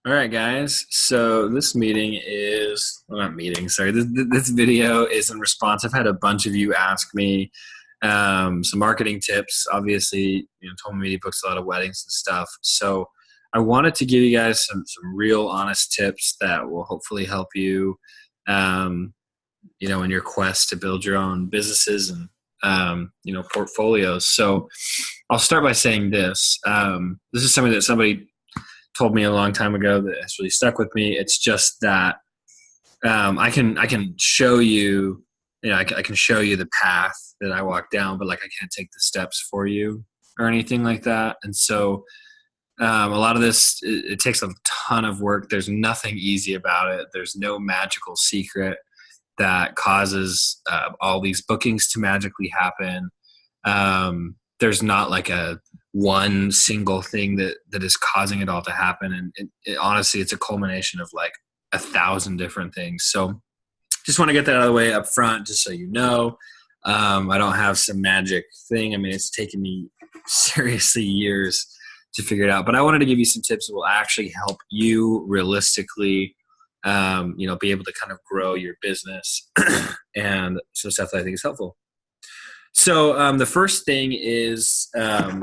All right, guys. So this meeting is, well, not meeting, sorry. This video is in response. I've had a bunch of you ask me some marketing tips. Obviously, Total Media books a lot of weddings and stuff. So I wanted to give you guys some real honest tips that will hopefully help you, um, in your quest to build your own businesses and, portfolios. So I'll start by saying this. This is something that somebody told me a long time ago that has really stuck with me. It's just that I can show you, I can show you the path that I walk down, but like I can't take the steps for you or anything like that. And so a lot of this it takes a ton of work. There's nothing easy about it. There's no magical secret that causes all these bookings to magically happen. There's not like a one single thing that is causing it all to happen, and honestly, it's a culmination of like 1,000 different things. So, just want to get that out of the way up front, just so you know. I don't have some magic thing. I mean, it's taken me seriously years to figure it out, but I wanted to give you some tips that will actually help you realistically be able to kind of grow your business and some stuff that I think is helpful. So the first thing is, I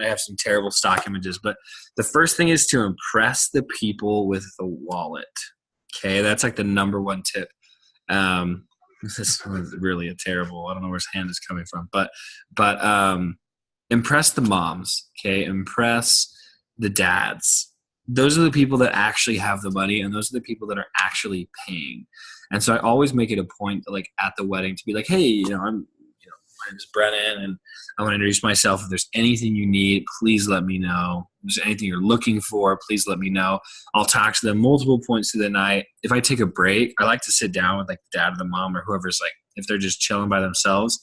have some terrible stock images, but the first thing is to impress the people with the wallet. Okay, that's like the number one tip. This was really a terrible. I don't know where his hand is coming from, but impress the moms. Okay, impress the dads. Those are the people that actually have the money, and those are the people that are actually paying. And so I always make it a point, like at the wedding, to be like, hey, my name is Brennan, and I want to introduce myself. If there's anything you need, please let me know. If there's anything you're looking for, please let me know. I'll talk to them multiple points through the night. If I take a break, I like to sit down with like the dad or the mom or whoever's like, if they're just chilling by themselves.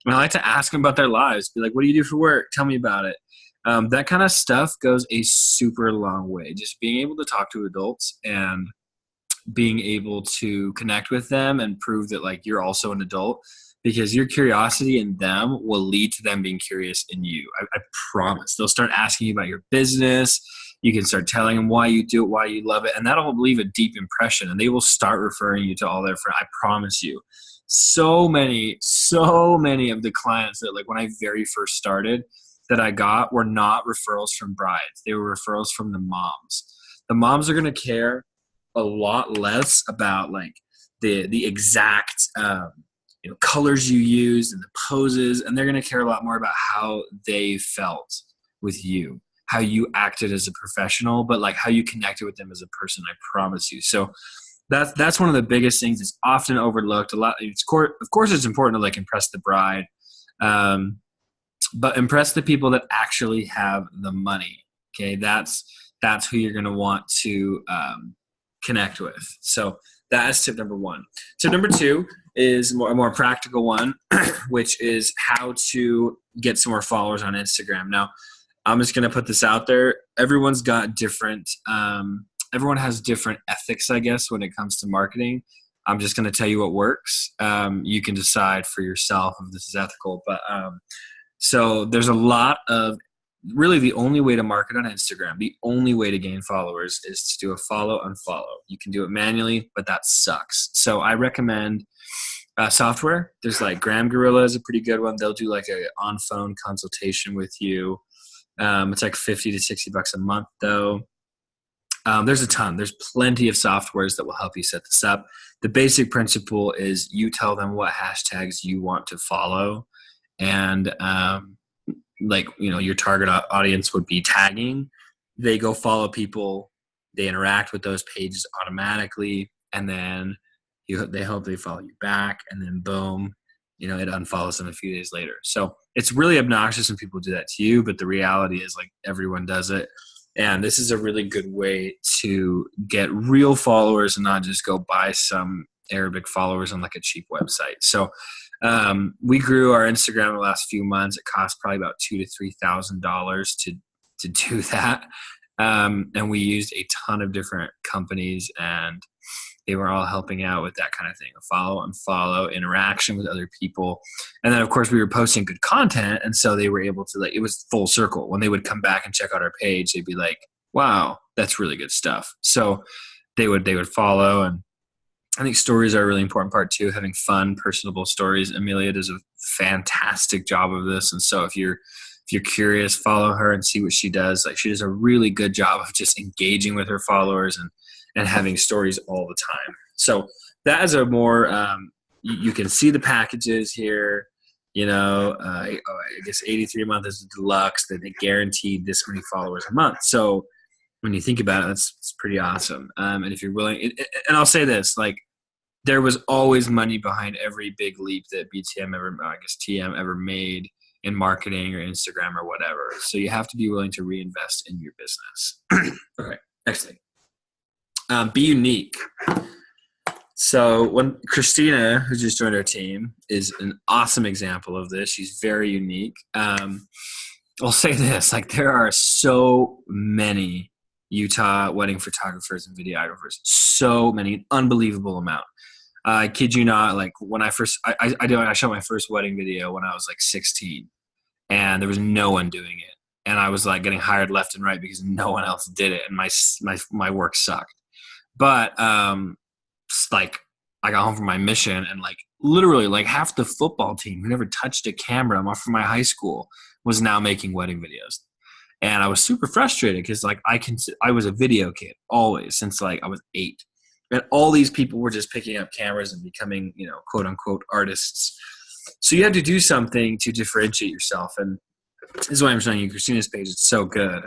And I like to ask them about their lives. Be like, what do you do for work? Tell me about it. That kind of stuff goes a super long way. Just being able to talk to adults and being able to connect with them and prove that like you're also an adult, because your curiosity in them will lead to them being curious in you. I promise. They'll start asking you about your business. You can start telling them why you do it, why you love it, and that'll leave a deep impression, and they will start referring you to all their friends. I promise you. So many of the clients that like when I very first started that I got were not referrals from brides. They were referrals from the moms. The moms are going to care a lot less about like the exact colors you used and the poses, and they're going to care a lot more about how they felt with you, how you acted as a professional, but like how you connected with them as a person. I promise you. So that's one of the biggest things. It's often overlooked a lot. Of course it's important to like impress the bride, but impress the people that actually have the money. Okay, that's who you're going to want to connect with. So that is tip number one. Tip number two is a more practical one, which is how to get some more followers on Instagram. Now, I'm just going to put this out there. Everyone's got different, everyone has different ethics, I guess, when it comes to marketing. I'm just going to tell you what works. You can decide for yourself if this is ethical. But so there's a lot of, really the only way to market on Instagram, the only way to gain followers is to do a follow unfollow. You can do it manually, but that sucks. So I recommend software. There's like Gram Gorilla is a pretty good one. They'll do like a on-phone consultation with you. It's like $50 to $60 a month though. There's a ton. There's plenty of softwares that will help you set this up. The basic principle is you tell them what hashtags you want to follow, and your target audience would be tagging. They go follow people, they interact with those pages automatically, and then they hope they follow you back, and then boom, it unfollows them a few days later. So it's really obnoxious when people do that to you, but the reality is like everyone does it. And this is a really good way to get real followers and not just go buy some Arabic followers on like a cheap website. So we grew our Instagram in the last few months. It cost probably about $2,000 to $3,000 to do that. And we used a ton of different companies, and they were all helping out with that kind of thing, a follow and follow interaction with other people. And then of course we were posting good content. And so they were able to, like, it was full circle. When they would come back and check out our page, they'd be like, wow, that's really good stuff. So they would follow. And I think stories are a really important part too, having fun, personable stories. Amelia does a fantastic job of this. And so if you're curious, follow her and see what she does. Like, she does a really good job of just engaging with her followers and having stories all the time. So that is a more, you can see the packages here. I guess 83 a month is the deluxe. That they guaranteed this many followers a month. So when you think about it, it's pretty awesome. And if you're willing, and I'll say this, like, there was always money behind every big leap that TM ever made in marketing or Instagram or whatever. So you have to be willing to reinvest in your business. Okay, next thing. Be unique. So when Christina, who just joined our team, is an awesome example of this. She's very unique. I'll say this, like, there are so many Utah wedding photographers and videographers, so many, unbelievable amount. I kid you not, like, when I shot my first wedding video when I was like 16, and there was no one doing it. And I was like getting hired left and right because no one else did it. And my work sucked. But, like, I got home from my mission, and like literally like half the football team who never touched a camera from my high school was now making wedding videos. And I was super frustrated because, like, I was a video kid always since like I was 8. And all these people were just picking up cameras and becoming, quote unquote artists. So you had to do something to differentiate yourself. And this is why I'm showing you Christina's page. It's so good.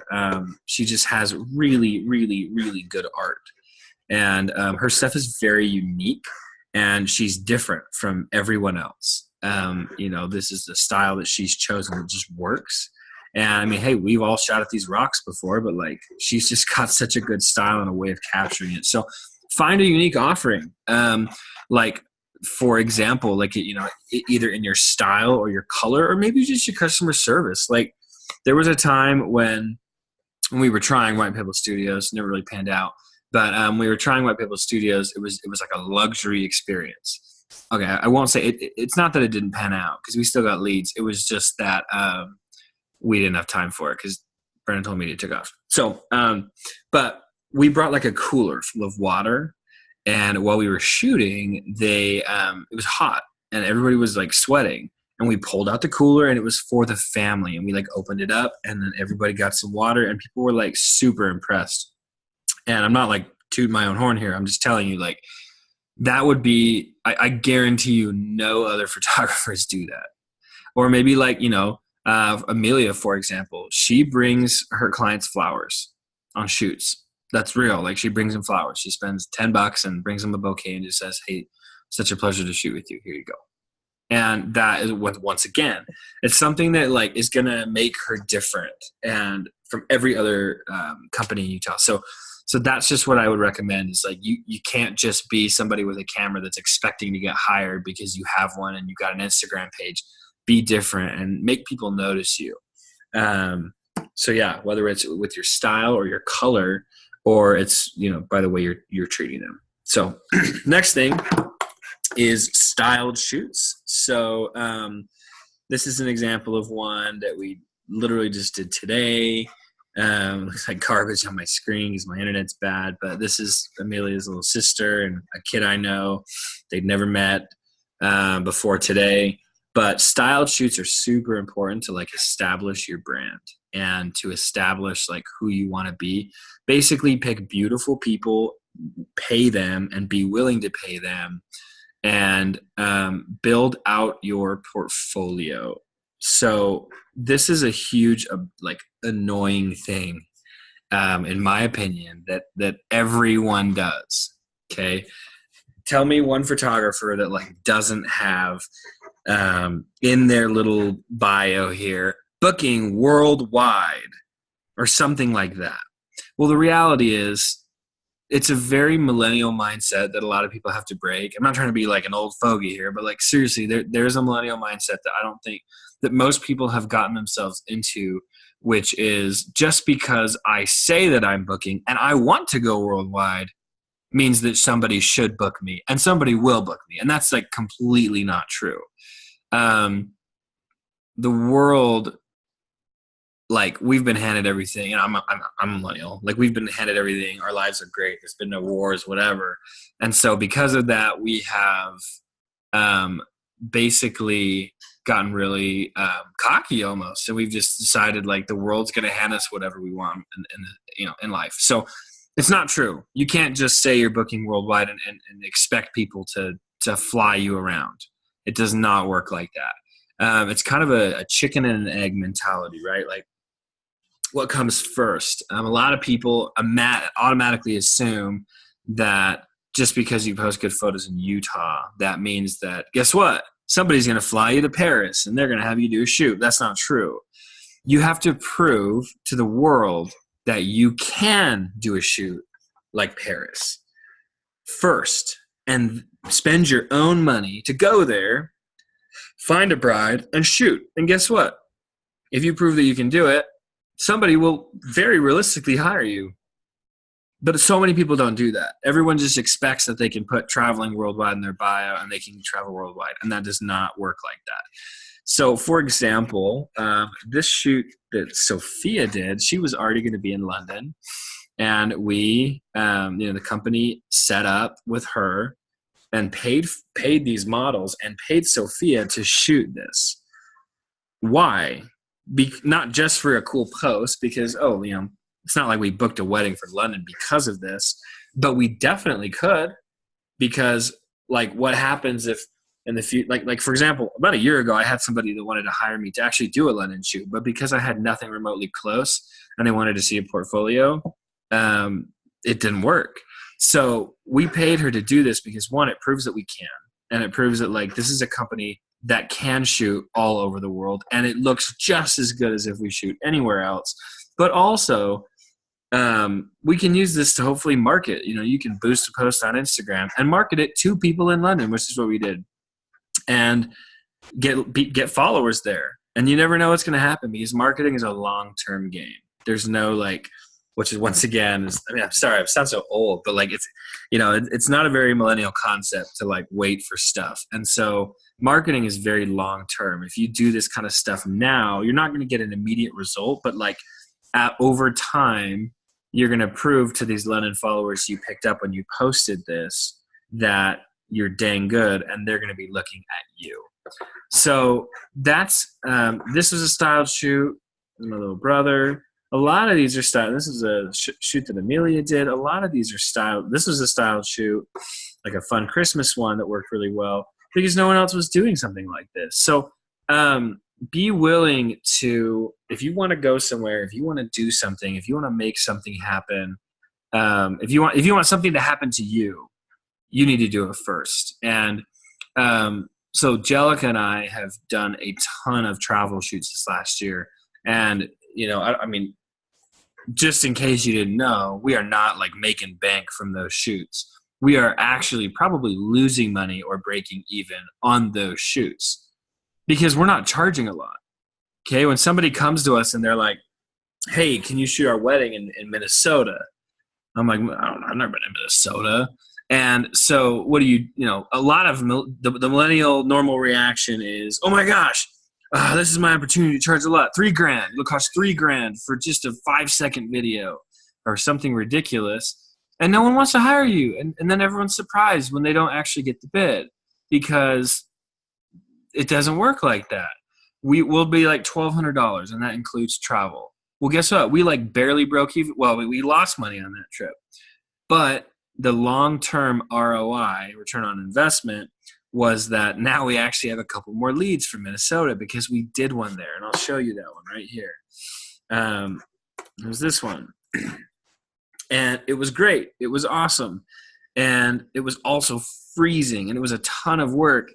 She just has really, really, really good art. And her stuff is very unique, and she's different from everyone else. This is the style that she's chosen that just works. And I mean, hey, we've all shot at these rocks before, but like, she's just got such a good style and a way of capturing it. So find a unique offering. Like, for example, like, either in your style or your color, or maybe just your customer service. Like, there was a time when we were trying White Pebble Studios, never really panned out. But we were trying White Pebble Studios. It was like a luxury experience. Okay, I won't say it's not that it didn't pan out, because we still got leads. It was just that we didn't have time for it because Brendan told me it took off. So, but we brought like a cooler full of water, and while we were shooting, it was hot and everybody was like sweating. And we pulled out the cooler, and it was for the family. And we like opened it up, and then everybody got some water, and people were like super impressed. And I'm not like tooting my own horn here. I'm just telling you, like, that would be, I guarantee you no other photographers do that. Or maybe like, Amelia, for example, she brings her clients flowers on shoots. That's real. Like, she brings them flowers. She spends $10 and brings them a bouquet and just says, hey, such a pleasure to shoot with you. Here you go. And that is once again, it's something that like is going to make her different and from every other company in Utah. So that's just what I would recommend, is like, you can't just be somebody with a camera that's expecting to get hired because you have one and you got an Instagram page. Be different and make people notice you. So yeah, whether it's with your style or your color, or it's, by the way you're treating them. So next thing is styled shoots. So this is an example of one that we literally just did today. Looks like garbage on my screen because my internet's bad, but this is Amelia's little sister and a kid I know. They'd never met before today. But styled shoots are super important to like establish your brand and to establish like who you want to be. Basically pick beautiful people, pay them, and be willing to pay them, and build out your portfolio. So this is a huge like annoying thing, in my opinion, that everyone does. Okay, tell me one photographer that like doesn't have in their little bio here, booking worldwide or something like that. Well, the reality is, it's a very millennial mindset that a lot of people have to break. I'm not trying to be like an old fogey here, but like seriously, there's a millennial mindset that I don't think that most people have gotten themselves into, which is just because I say that I'm booking and I want to go worldwide means that somebody should book me and somebody will book me. And that's like completely not true. The world like we've been handed everything, and I'm a millennial. Like we've been handed everything. Our lives are great. There's been no wars, whatever. And so because of that, we have basically gotten really cocky almost, and we've just decided like the world's going to hand us whatever we want in life. So it's not true. You can't just say you're booking worldwide and expect people to fly you around. It does not work like that. It's kind of a chicken and an egg mentality, right? Like what comes first? A lot of people automatically assume that just because you post good photos in Utah, that means that, guess what? Somebody's going to fly you to Paris and they're going to have you do a shoot. That's not true. You have to prove to the world that you can do a shoot like Paris first and spend your own money to go there, find a bride, and shoot. And guess what? If you prove that you can do it, somebody will very realistically hire you. But so many people don't do that. Everyone just expects that they can put traveling worldwide in their bio and they can travel worldwide. And that does not work like that. So, for example, this shoot that Sophia did, she was already going to be in London. And we, the company set up with her and paid these models and paid Sophia to shoot this. Why? Not just for a cool post because, it's not like we booked a wedding for London because of this, but we definitely could, because like what happens if in the future, like for example, about a year ago, I had somebody that wanted to hire me to actually do a London shoot, but because I had nothing remotely close and they wanted to see a portfolio, it didn't work. So we paid her to do this because one, it proves that we can, and it proves that like this is a company that can shoot all over the world, and it looks just as good as if we shoot anywhere else. But also, we can use this to hopefully market. You can boost a post on Instagram and market it to people in London, which is what we did, and get followers there. And you never know what's going to happen because marketing is a long-term game. There's no which is once again I'm sorry, I sound so old, but like it's not a very millennial concept to like wait for stuff. And so marketing is very long-term. If you do this kind of stuff now, you're not going to get an immediate result, but like over time, you're going to prove to these London followers you picked up when you posted this that you're dang good, and they're going to be looking at you. So that's this was a styled shoot with my little brother. A lot of these are styled. This is a shoot that Amelia did. A lot of these are styled. This was a styled shoot, like a fun Christmas one that worked really well because no one else was doing something like this. So be willing to, if you want to go somewhere, if you want to do something, if you want to make something happen, if you want something to happen to you, you need to do it first. And so Jellica and I have done a ton of travel shoots this last year. And, I mean, just in case you didn't know, we are not like making bank from those shoots. We are actually probably losing money or breaking even on those shoots, because we're not charging a lot. Okay, when somebody comes to us and they're like, hey, can you shoot our wedding in Minnesota? I'm like, I've never been in Minnesota. And so what do a lot of the millennial normal reaction is, oh my gosh, this is my opportunity to charge a lot. $3,000. It'll cost $3,000 for just a 5-second video or something ridiculous. And no one wants to hire you. And then everyone's surprised when they don't actually get the bid, because it doesn't work like that. Will be like $1,200, and that includes travel. Well, guess what? We like barely broke even. Well, we lost money on that trip. But the long-term ROI, return on investment, was that now we actually have a couple more leads from Minnesota because we did one there. And I'll show you that one right here. It was this one. And it was great. It was awesome. And it was also freezing. And it was a ton of work.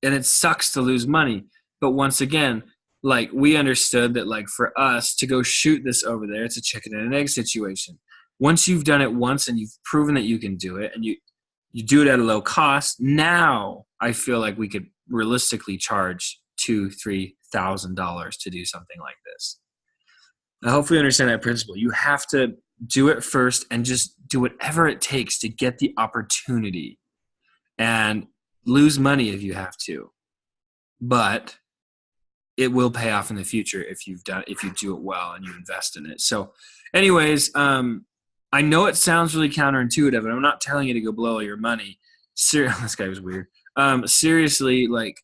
And it sucks to lose money. But once again, like we understood that like for us to go shoot this over there, it's a chicken and an egg situation. Once you've done it once and you've proven that you can do it, and you do it at a low cost, now I feel like we could realistically charge $2,000-$3,000 to do something like this. I hopefully understand that principle. You have to do it first and just do whatever it takes to get the opportunity, and lose money if you have to. But it will pay off in the future if you do it well and you invest in it. So anyways, I know it sounds really counterintuitive, and I'm not telling you to go blow all your money. This guy was weird. Seriously, like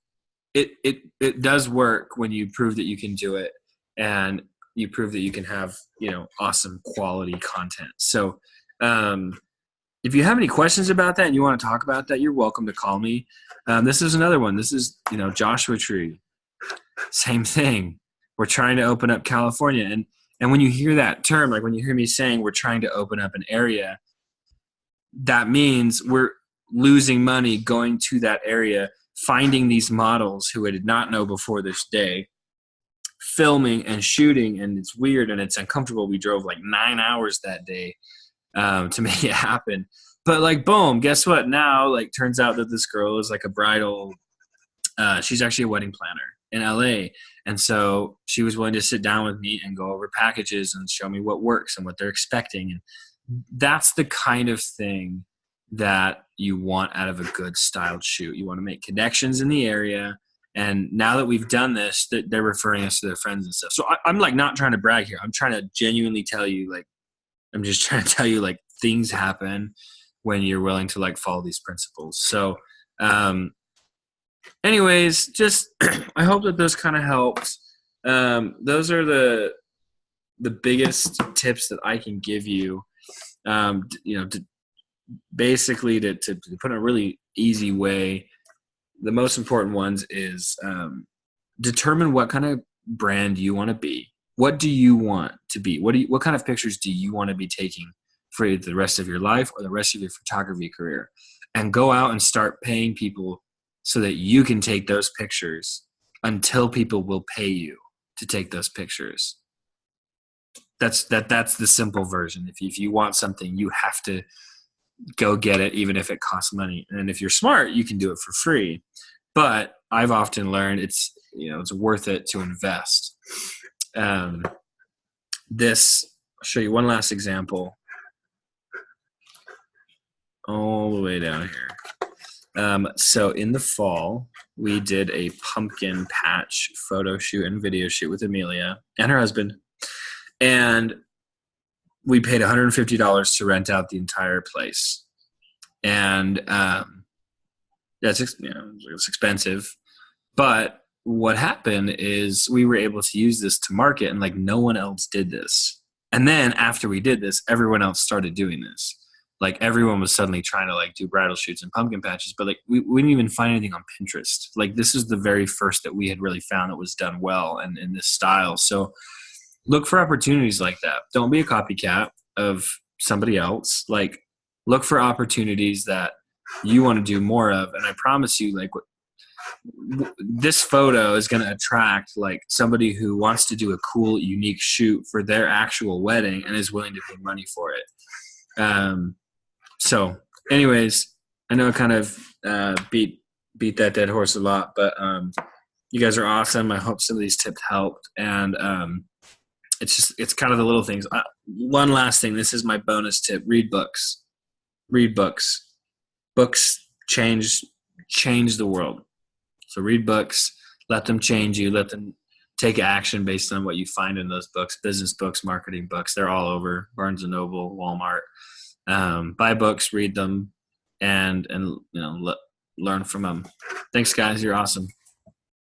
it does work when you prove that you can do it, and you prove that you can have, awesome quality content. So if you have any questions about that and you want to talk about that, you're welcome to call me. This is another one. This is, Joshua Tree. Same thing. We're trying to open up California. And when you hear that term, like when you hear me saying we're trying to open up an area, that means we're losing money going to that area, finding these models who I did not know before this day, filming and shooting, and it's weird and it's uncomfortable. We drove like 9 hours that day to make it happen. But like, boom, guess what? Now, like, turns out that this girl is like a bridal, she's actually a wedding planner in LA. And so she was willing to sit down with me and go over packages and show me what works and what they're expecting. And that's the kind of thing that you want out of a good styled shoot. You want to make connections in the area. And now that we've done this, they're referring us to their friends and stuff. So I'm like not trying to brag here. I'm trying to genuinely tell you, like, I'm just trying to tell you, like, things happen when you're willing to like follow these principles. So anyways, just I hope that those kind of helped. Those are the biggest tips that I can give you. Basically to put in a really easy way, the most important ones is determine what kind of brand you want to be. What do you want to be? What kind of pictures do you want to be taking for the rest of your life or the rest of your photography career? And go out and start paying people so that you can take those pictures until people will pay you to take those pictures. That's the simple version. If you want something, you have to go get it, even if it costs money. And if you're smart, you can do it for free. But I've often learned it's worth it to invest. I'll show you one last example. All the way down here. So in the fall, we did a pumpkin patch photo shoot and video shoot with Amelia and her husband. And we paid $150 to rent out the entire place. And that's it's expensive. But what happened is we were able to use this to market, and like no one else did this. And then after we did this, everyone else started doing this. Like everyone was suddenly trying to like do bridal shoots and pumpkin patches, but like we didn't even find anything on Pinterest. Like this is the very first that we had really found that was done well and in this style. So look for opportunities like that. Don't be a copycat of somebody else. Like look for opportunities that you want to do more of. And I promise you, like this photo is going to attract like somebody who wants to do a cool, unique shoot for their actual wedding and is willing to pay money for it. So anyways, I know I kind of beat that dead horse a lot, but you guys are awesome. I hope some of these tips helped. And it's kind of the little things. One last thing. This is my bonus tip. Read books. Read books. Books change the world. So read books. Let them change you. Let them take action based on what you find in those books. Business books, marketing books. They're all over. Barnes & Noble, Walmart. Buy books, read them, and learn from them. Thanks, guys. You're awesome.